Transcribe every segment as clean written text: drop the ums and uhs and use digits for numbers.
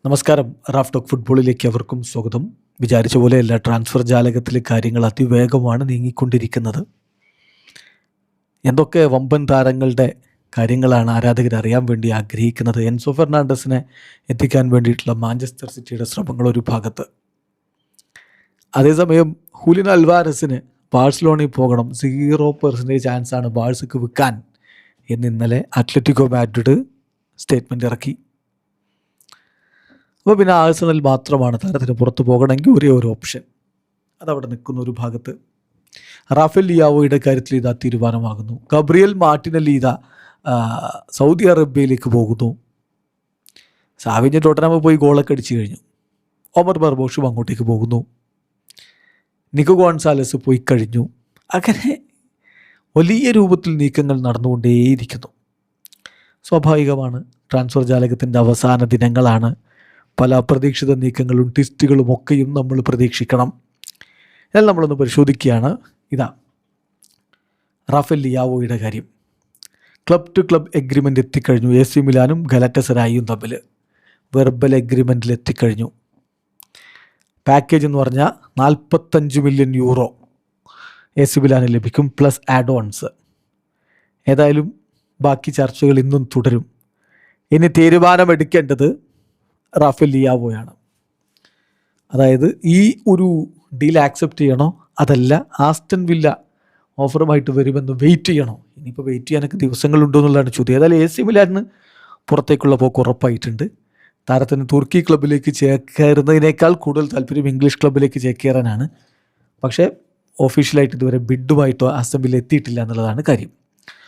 നമസ്കാരം. Raf talk ഫുട്ബോളിലേക്ക് അവർക്കും സ്വാഗതം. വിചാരിച്ച പോലെയല്ല, ട്രാൻസ്ഫർ ജാലകത്തിലെ കാര്യങ്ങൾ അതിവേഗമാണ് നീങ്ങിക്കൊണ്ടിരിക്കുന്നത്. എന്തൊക്കെ വമ്പൻ താരങ്ങളുടെ കാര്യങ്ങളാണ് ആരാധകർ അറിയാൻ വേണ്ടി ആഗ്രഹിക്കുന്നത്. എൻസോ ഫെർണാണ്ടസിനെ എത്തിക്കാൻ വേണ്ടിയിട്ടുള്ള മാഞ്ചസ്റ്റർ സിറ്റിയുടെ ശ്രമങ്ങൾ ഒരു ഭാഗത്ത്, അതേസമയം ഹൂലിൻ അൽവാരസിന് ബാഴ്സലോണയിൽ പോകണം, 0% ചാൻസാണ് ബാഴ്സക്ക് വിൽക്കാൻ എന്ന് ഇന്നലെ അത്ലറ്റിക്കോ മാഡ്രിഡ് സ്റ്റേറ്റ്മെൻറ്റ് ഇറക്കി. അപ്പോൾ പിന്നെ ആഴ്സണൽ മാത്രമാണ് താരത്തിന് പുറത്ത് പോകണമെങ്കിൽ ഒരേ ഒരു ഓപ്ഷൻ. അതവിടെ നിൽക്കുന്ന ഒരു ഭാഗത്ത്. റാഫേൽ ലിയാവോയുടെ കാര്യത്തിൽ ഇതാ തീരുമാനമാകുന്നു. ഗബ്രിയേൽ മാർട്ടിനെല്ലി ഇതാ സൗദി അറേബ്യയിലേക്ക് പോകുന്നു. സാവിഞ്ഞ് ടോട്ടനമ പോയി ഗോളൊക്കെ അടിച്ചു കഴിഞ്ഞു. ഒമർ ബർബോഷും അങ്ങോട്ടേക്ക് പോകുന്നു. നിക്കോ ഗോൺസാലസ് പോയി കഴിഞ്ഞു. അങ്ങനെ വലിയ രൂപത്തിൽ നീക്കങ്ങൾ നടന്നുകൊണ്ടേയിരിക്കുന്നു. സ്വാഭാവികമാണ്, ട്രാൻസ്ഫർ ജാലകത്തിൻ്റെ അവസാന ദിനങ്ങളാണ്. പല അപ്രതീക്ഷിത നീക്കങ്ങളും ട്വിസ്റ്റുകളും ഒക്കെയും നമ്മൾ പ്രതീക്ഷിക്കണം. എന്നാൽ നമ്മളൊന്ന് പരിശോധിക്കുകയാണ്. ഇതാ റാഫേൽ ലിയാവോയുടെ കാര്യം. ക്ലബ് ടു ക്ലബ് എഗ്രിമെൻ്റ് എത്തിക്കഴിഞ്ഞു. AC മിലാനും ഗലാറ്റസറായും തമ്മിൽ വെർബൽ എഗ്രിമെൻറ്റിൽ എത്തിക്കഴിഞ്ഞു. പാക്കേജ് എന്ന് പറഞ്ഞാൽ 45 മില്യൺ യൂറോ AC മിലാന് ലഭിക്കും, പ്ലസ് ആഡ് ഓൺസ്. ഏതായാലും ബാക്കി ചർച്ചകൾ ഇന്നും തുടരും. ഇനി തീരുമാനമെടുക്കേണ്ടത് റാഫേൽ ലിയാവോയാണ്. അതായത് ഈ ഒരു ഡീൽ ആക്സെപ്റ്റ് ചെയ്യണോ, അതല്ല ആസ്റ്റൺ വില്ല ഓഫറുമായിട്ട് വരുമെന്ന് വെയിറ്റ് ചെയ്യണോ. ഇനിയിപ്പോൾ വെയിറ്റ് ചെയ്യാനൊക്കെ ദിവസങ്ങളുണ്ടോ എന്നുള്ളതാണ് ചോദ്യം. ഏതായാലും AC മിലാനിന് പുറത്തേക്കുള്ള പോക്ക് ഉറപ്പായിട്ടുണ്ട്. താരത്തിന് തുർക്കി ക്ലബിലേക്ക് ചേക്കേറുന്നതിനേക്കാൾ കൂടുതൽ താല്പര്യം ഇംഗ്ലീഷ് ക്ലബിലേക്ക് ചേക്കേറാനാണ്. പക്ഷേ ഒഫീഷ്യലായിട്ട് ഇതുവരെ ബിഡുമായിട്ടോ ആസ്റ്റൺ വില്ല എത്തിയിട്ടില്ല എന്നുള്ളതാണ് കാര്യം.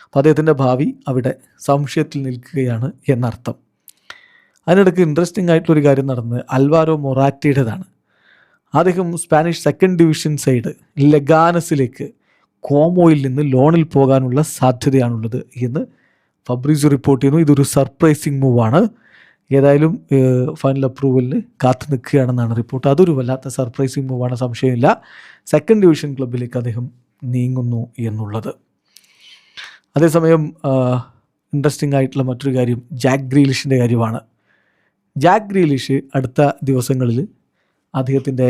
അപ്പോൾ അദ്ദേഹത്തിൻ്റെ ഭാവി അവിടെ സംശയത്തിൽ നിൽക്കുകയാണ് എന്നർത്ഥം. അതിനിടയ്ക്ക് ഇൻട്രസ്റ്റിംഗ് ആയിട്ടുള്ളൊരു കാര്യം നടന്നത് അൽവാരോ മൊറാറ്റയുടേതാണ്. അദ്ദേഹം സ്പാനിഷ് സെക്കൻഡ് ഡിവിഷൻ സൈഡ് ലെഗാനസിലേക്ക് കോമോയിൽ നിന്ന് ലോണിൽ പോകാനുള്ള സാധ്യതയാണുള്ളത് എന്ന് ഫബ്രീസിയോ റിപ്പോർട്ട് ചെയ്യുന്നു. ഇതൊരു സർപ്രൈസിങ് മൂവാണ്. ഏതായാലും ഫൈനൽ അപ്രൂവലിന് കാത്തു നിൽക്കുകയാണെന്നാണ് റിപ്പോർട്ട്. അതൊരു വല്ലാത്ത സർപ്രൈസിങ് മൂവാണ്, സംശയമില്ല. സെക്കൻഡ് ഡിവിഷൻ ക്ലബിലേക്ക് അദ്ദേഹം നീങ്ങുന്നു എന്നുള്ളത്. അതേസമയം ഇൻട്രസ്റ്റിംഗ് ആയിട്ടുള്ള മറ്റൊരു കാര്യം ജാക്ക് ഗ്രീലിഷിൻ്റെ കാര്യമാണ്. ജാക്ക് ഗ്രീലിഷ് അടുത്ത ദിവസങ്ങളിൽ അദ്ദേഹത്തിൻ്റെ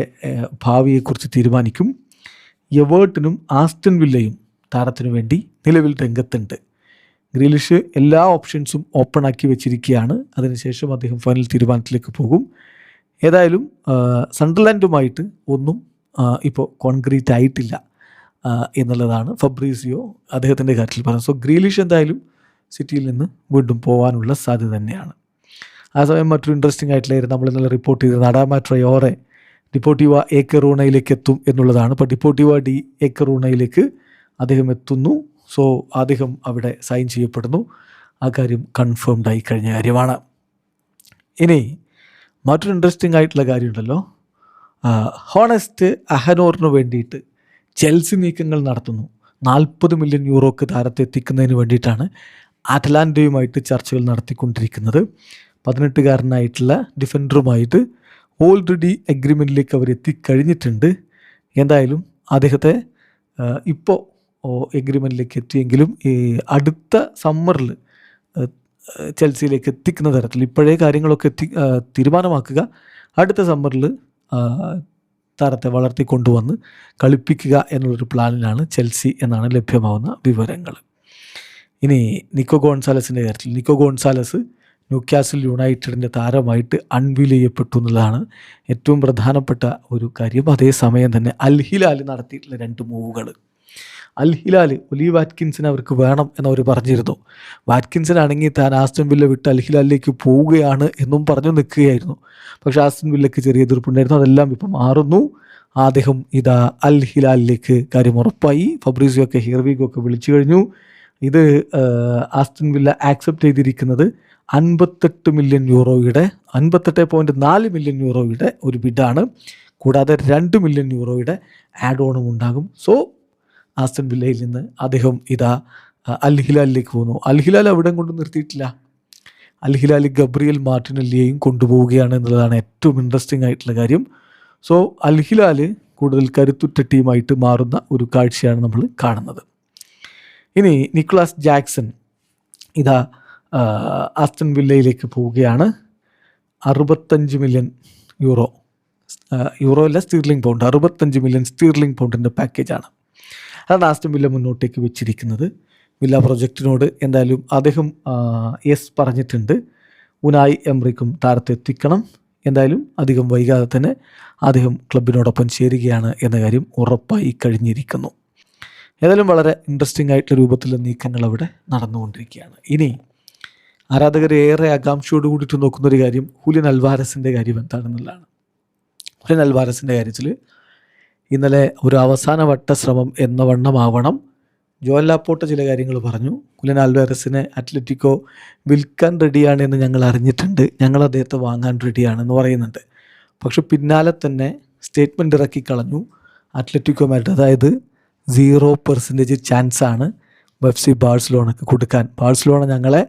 ഭാവിയെക്കുറിച്ച് തീരുമാനിക്കും. എവേർട്ടനും ആസ്റ്റൺ വില്ലയും താരത്തിനു വേണ്ടി നിലവിൽ രംഗത്തുണ്ട്. ഗ്രീലിഷ് എല്ലാ ഓപ്ഷൻസും ഓപ്പൺ ആക്കി വെച്ചിരിക്കുകയാണ്. അതിനുശേഷം അദ്ദേഹം ഫൈനൽ തീരുമാനത്തിലേക്ക് പോകും. ഏതായാലും സണ്ടർലാൻഡുമായിട്ട് ഒന്നും ഇപ്പോൾ കോൺക്രീറ്റ് ആയിട്ടില്ല എന്നുള്ളതാണ് ഫബ്രീസിയോ അദ്ദേഹത്തിൻ്റെ കാര്യത്തിൽ പറഞ്ഞത്. സോ ഗ്രീലിഷ് എന്തായാലും സിറ്റിയിൽ നിന്ന് വീണ്ടും പോകാനുള്ള സാധ്യത തന്നെയാണ്. ആ സമയം മറ്റൊരു ഇൻട്രസ്റ്റിംഗ് ആയിട്ടുള്ള നമ്മൾ ഇന്നലെ റിപ്പോർട്ട് ചെയ്തത് അഡാമ ട്രയോറെ ഡിപ്പോർട്ടീവ എ കറൂണയിലേക്ക് എത്തും എന്നുള്ളതാണ്. ഇപ്പോൾ ഡിപ്പോർട്ടീവ ഡി എ കറൂണയിലേക്ക് അദ്ദേഹം എത്തുന്നു. സോ അദ്ദേഹം അവിടെ സൈൻ ചെയ്യപ്പെടുന്നു. ആ കാര്യം കൺഫേംഡ് ആയി കഴിഞ്ഞ കാര്യമാണ്. ഇനി മറ്റൊരു ഇൻട്രസ്റ്റിംഗ് ആയിട്ടുള്ള കാര്യമുണ്ടല്ലോ. ഹോണസ്റ്റ് അഹനോറിന് വേണ്ടിയിട്ട് ചെൽസി നീക്കങ്ങൾ നടത്തുന്നു. 40 മില്യൺ യൂറോക്ക് താരത്തെ എത്തിക്കുന്നതിന് വേണ്ടിയിട്ടാണ് അറ്റ്ലാന്റയുമായിട്ട് ചർച്ചകൾ നടത്തിക്കൊണ്ടിരിക്കുന്നത്. 18കാരനായിട്ടുള്ള ഡിഫൻഡറുമായിട്ട് ഓൾറെഡി എഗ്രിമെൻറ്റിലേക്ക് അവർ എത്തിക്കഴിഞ്ഞിട്ടുണ്ട്. എന്തായാലും അദ്ദേഹത്തെ ഇപ്പോൾ എഗ്രിമെൻറ്റിലേക്ക് എത്തിയെങ്കിലും ഈ അടുത്ത സമ്മറിൽ ചെൽസിയിലേക്ക് എത്തിക്കുന്ന തരത്തിൽ ഇപ്പോഴേ കാര്യങ്ങളൊക്കെ തീരുമാനമാക്കുക. അടുത്ത സമ്മറിൽ താരത്തെ വളർത്തിക്കൊണ്ടുവന്ന് കളിപ്പിക്കുക എന്നുള്ളൊരു പ്ലാനിലാണ് ചെൽസി എന്നാണ് ലഭ്യമാവുന്ന വിവരങ്ങൾ. ഇനി നിക്കോ ഗോൺസാലസിൻ്റെ കാര്യത്തിൽ, നിക്കോ ഗോൺസാലസ് ന്യൂക്കാസിൽ യുണൈറ്റഡിൻ്റെ താരമായിട്ട് അൺവീൽ ചെയ്യപ്പെട്ടു എന്നുള്ളതാണ് ഏറ്റവും പ്രധാനപ്പെട്ട ഒരു കാര്യം. അതേസമയം തന്നെ അൽ ഹിലാൽ നടത്തിയിട്ടുള്ള 2 മൂവുകൾ. അൽ ഹിലാൽ ഒലി വാറ്റ്കിൻസിനെ അവർക്ക് വേണം എന്നവർ പറഞ്ഞിരുന്നു. വാറ്റ്കിൻസിനാണെങ്കിൽ താൻ ആസ്റ്റൺ വില്ല വിട്ട് അൽ ഹിലാലിലേക്ക് പോവുകയാണ് എന്നും പറഞ്ഞു നിൽക്കുകയായിരുന്നു. പക്ഷേ ആസ്റ്റൺ വില്ലയ്ക്ക് ചെറിയ എതിർപ്പുണ്ടായിരുന്നു. അതെല്ലാം ഇപ്പം മാറുന്നു. അദ്ദേഹം ഇതാ അൽ ഹിലാലിലേക്ക് കാര്യം ഉറപ്പായി. ഫബ്രീസിയോ ഒക്കെ ഹിയർവിഗോ ഒക്കെ വിളിച്ചു കഴിഞ്ഞു. ഇത് ആസ്റ്റൺ വില്ല ആക്സെപ്റ്റ് ചെയ്തിരിക്കുന്നത് 58 മില്യൺ യൂറോയുടെ 58.4 മില്യൺ യൂറോയുടെ ഒരു ബിഡാണ്. കൂടാതെ 2 മില്യൺ യൂറോയുടെ ആഡ് ഓണും ഉണ്ടാകും. സോ ആസ്റ്റൺ വില്ലയിൽ നിന്ന് അദ്ദേഹം ഇതാ അൽ ഹിലാലിലേക്ക് പോകുന്നു. അൽ ഹിലാൽ അവിടെ കൊണ്ട് നിർത്തിയിട്ടില്ല. അൽ ഹിലാൽ ഗബ്രിയേൽ മാർട്ടിനെല്ലിയെയും കൊണ്ടുപോവുകയാണ് എന്നുള്ളതാണ് ഏറ്റവും ഇൻട്രസ്റ്റിംഗ് ആയിട്ടുള്ള കാര്യം. സോ അൽ ഹിലാൽ കൂടുതൽ കരുത്തുറ്റ ടീമായിട്ട് മാറുന്ന ഒരു കാഴ്ചയാണ് നമ്മൾ കാണുന്നത്. ഇനി നിക്കോളാസ് ജാക്സൺ ഇതാ ആസ്റ്റൺ വില്ലയിലേക്ക് പോവുകയാണ്. 65 മില്യൺ യൂറോ, യൂറോ അല്ല സ്റ്റീർലിംഗ് പൗണ്ട്, 65 മില്യൺ സ്റ്റീർലിംഗ് പൗണ്ടിൻ്റെ പാക്കേജാണ്. അതാണ് ആസ്റ്റൺ വില്ല മുന്നോട്ടേക്ക് വെച്ചിരിക്കുന്നത്. വില്ല പ്രൊജക്റ്റിനോട് എന്തായാലും അദ്ദേഹം യെസ് പറഞ്ഞിട്ടുണ്ട്. ഉനായി എംറിക്കും താരത്തെ എത്തിക്കണം. എന്തായാലും അധികം വൈകാതെ തന്നെ അദ്ദേഹം ക്ലബിനോടൊപ്പം ചേരുകയാണ് എന്ന കാര്യം ഉറപ്പായി കഴിഞ്ഞിരിക്കുന്നു. ഏതായാലും വളരെ ഇൻട്രസ്റ്റിംഗ് ആയിട്ടുള്ള രൂപത്തിലുള്ള നീക്കങ്ങൾ അവിടെ നടന്നുകൊണ്ടിരിക്കുകയാണ്. ഇനി ആരാധകർ ഏറെ ആകാംക്ഷയോട് കൂടിയിട്ട് നോക്കുന്നൊരു കാര്യം ഹുലിയൻ അൽവാരസിൻ്റെ കാര്യം എന്താണെന്നുള്ളതാണ്. ഹുലിയൻ അൽവാരസിൻ്റെ കാര്യത്തിൽ ഇന്നലെ ഒരു അവസാനവട്ട ശ്രമം എന്ന വണ്ണമാവണം ജോയൽ ലാപ്പോർട്ട ചില കാര്യങ്ങൾ പറഞ്ഞു. ഹുലിയൻ അൽവാരസിനെ അത്ലറ്റിക്കോ വിൽക്കാൻ റെഡിയാണ് എന്ന് ഞങ്ങൾ അറിഞ്ഞിട്ടുണ്ട്, ഞങ്ങൾ അദ്ദേഹത്തെ വാങ്ങാൻ റെഡിയാണെന്ന് പറയുന്നുണ്ട്. പക്ഷെ പിന്നാലെ തന്നെ സ്റ്റേറ്റ്മെൻറ്റ് ഇറക്കിക്കളഞ്ഞു അത്ലറ്റിക്കോമായിട്ട്, അതായത് 0% ചാൻസാണ് FC ബാഴ്സലോണക്ക് കൊടുക്കാൻ. ബാഴ്സലോണ ഞങ്ങളെ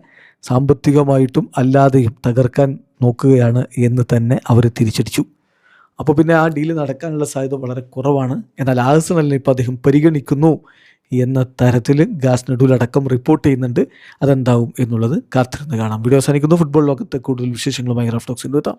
സാമ്പത്തികമായിട്ടും അല്ലാതെയും തകർക്കാൻ നോക്കുകയാണ് എന്ന് തന്നെ അവർ തിരിച്ചടിച്ചു. അപ്പോൾ പിന്നെ ആ ഡീല് നടക്കാനുള്ള സാധ്യത വളരെ കുറവാണ്. എന്നാൽ ആഴ്സണലിനെ ഇപ്പോൾ അദ്ദേഹം പരിഗണിക്കുന്നു എന്ന തരത്തിൽ ഗാസ്നഡൂലടക്കം റിപ്പോർട്ട് ചെയ്യുന്നുണ്ട്. അതെന്താവും എന്നുള്ളത് കാത്തിരുന്ന് കാണാം. വീഡിയോ അവസാനിക്കുന്നു. ഫുട്ബോൾ ലോകത്തെ കൂടുതൽ വിശേഷങ്ങളുമായി റഫ് ടോക്സിൽ എത്താം.